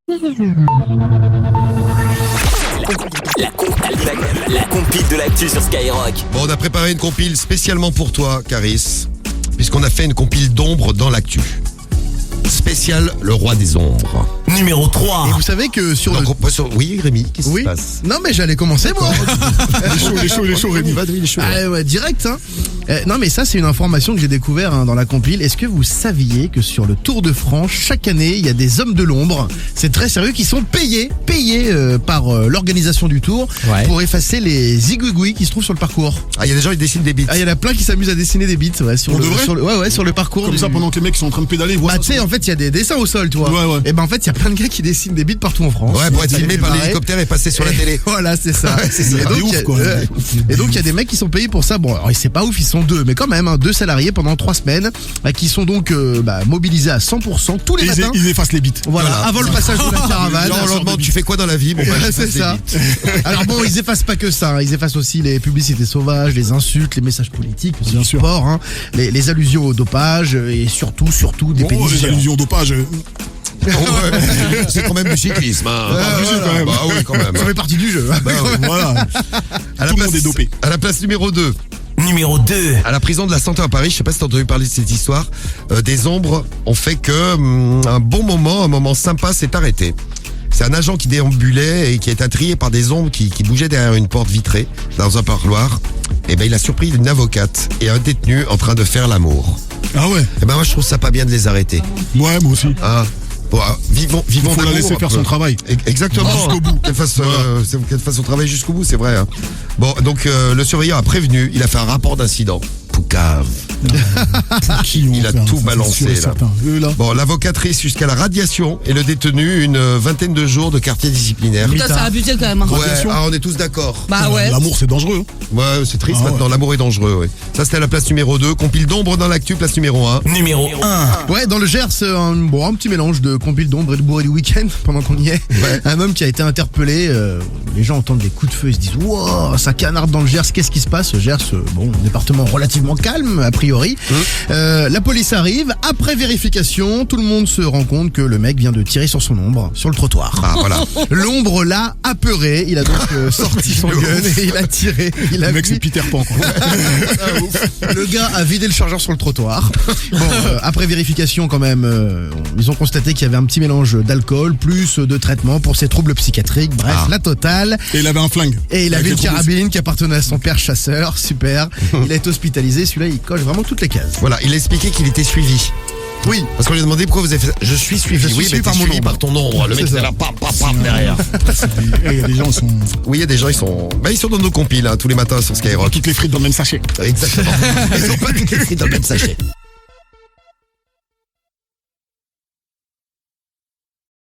La compile de l'actu sur Skyrock. Bon, on a préparé une compile spécialement pour toi, Caris, puisqu'on a fait une compile d'ombres dans l'actu. Spécial le roi des ombres. Numéro 3. Et vous savez que sur Donc, oui, Rémi, qu'est-ce qui Oui. se passe? Non mais j'allais commencer moi. Il est chaud, Rémi, il est chaud. Ah ouais, direct hein. Non mais ça c'est une information que j'ai découvert dans la compile. Est-ce que vous saviez que sur le Tour de France, chaque année, il y a des hommes de l'ombre, c'est très sérieux, qui sont payés par l'organisation du Tour pour effacer les zigouigouis qui se trouvent sur le parcours. Ah, il y a des gens qui dessinent des bits. Ah, il y en a plein qui s'amusent à dessiner des bits sur Pour de vrai sur le parcours. Comme ça, pendant que les mecs sont en train de pédaler, ils voient Bah ça. tu sais en fait il y a des dessins au sol, tu vois. Ouais. Et ben en fait il y a plein de gars qui dessinent des bits partout en France. Ouais, pour être Ça filmé les fait par marrer. l'hélicoptère et passer sur la télé. Voilà, c'est ça. Ouais, c'est ça. Et donc, Des ouf, il y a- quoi. ouais. Et donc il y a des mecs qui sont payés pour ça. Bon, alors c'est pas ouf, ils sont deux, mais quand même, 2 salariés pendant 3 semaines, qui sont donc mobilisés à 100% tous les Et matins. ils effacent les bits. Voilà, Voilà. avant le passage de la caravane. Genre, on leur demande, tu fais quoi dans la vie? Bon, bah, je C'est fasse des ça. bits. Alors bon, ils effacent pas que ça, hein. Ils effacent aussi les publicités sauvages, les insultes, les messages politiques, Bien sûr. sport, hein, les allusions au dopage et surtout des Bon, pénis les géants. allusions au dopage. Oh, ouais. C'est quand même du cyclisme. Hein. Abusé, quand même. Bah oui, quand même. Ça fait partie du jeu. Bah oui. Voilà. À la Tout le place- monde est dopé. À la place numéro 2, Numéro 2. à la prison de la Santé à Paris, je sais pas si t'as entendu parler de cette histoire, des ombres ont fait que un moment sympa s'est arrêté. C'est un agent qui déambulait et qui est intrigué par des ombres qui bougeaient derrière une porte vitrée dans un parloir. Et ben il a surpris une avocate et un détenu en train de faire l'amour. Ah ouais. Et ben moi je trouve ça pas bien de les arrêter. Ouais, moi aussi. Hein. Bon, vivons Il faut la d'amour, laisser un faire peu. son travail. Exactement. Jusqu'au bout. Qu'elle fasse son travail jusqu'au bout, c'est vrai. Hein. Bon, donc le surveillant a prévenu, il a fait un rapport d'incident. Poucave. Il a tout balancé, là. Là. Bon, l'avocatrice jusqu'à la radiation et le détenu une vingtaine de jours de quartier disciplinaire. Putain, c'est abusé quand même. Hein. Ouais, Radiation. on est tous d'accord. Bah ouais. L'amour, c'est dangereux. Ouais, c'est triste Ah maintenant, ouais. l'amour est dangereux. Ouais. Ça, c'était à la place numéro 2. Compile d'ombre dans l'actu, place numéro 1. Numéro 1. Ouais, dans le Gers, un petit mélange de compile d'ombre et de bourré du week-end, pendant qu'on y est. Ouais. Un homme qui a été interpellé, les gens entendent des coups de feu, ils se disent « Wow, ça canarde dans le Gers, qu'est-ce qui se passe ?» Gers, département relativement calme, a priori. La police arrive, après vérification, tout le monde se rend compte que le mec vient de tirer sur son ombre, sur le trottoir. Ah, voilà. L'ombre l'a apeuré, il a donc sorti son gun et il a tiré. Il a Le mec, vu- c'est Peter Pan, quoi. le gars a vidé le chargeur sur le trottoir. Bon, après vérification quand même, ils ont constaté qu'il y avait un petit mélange d'alcool plus de traitement pour ses troubles psychiatriques. Bref, la totale. Et il avait un flingue. Et il Avec avait une les trous carabine qui appartenait à son père chasseur. Super. Il a été hospitalisé. Celui-là, il coche vraiment toutes les cases. Voilà, il a expliqué qu'il était suivi. Oui. Parce qu'on lui a demandé pourquoi vous avez fait ça. Je suis suivi. Je suis oui, suivi mais par t'es mon suivi ombre. par ton ombre. Le mec, C'est c'est ça. là, pam, derrière. Il y a des gens, ils sont. Oui, il y a des gens, ils sont dans nos compiles, hein, tous les matins sur Skyrock. Toutes les frites dans le même sachet. Exactement. Ils ont pas toutes les frites dans le même sachet.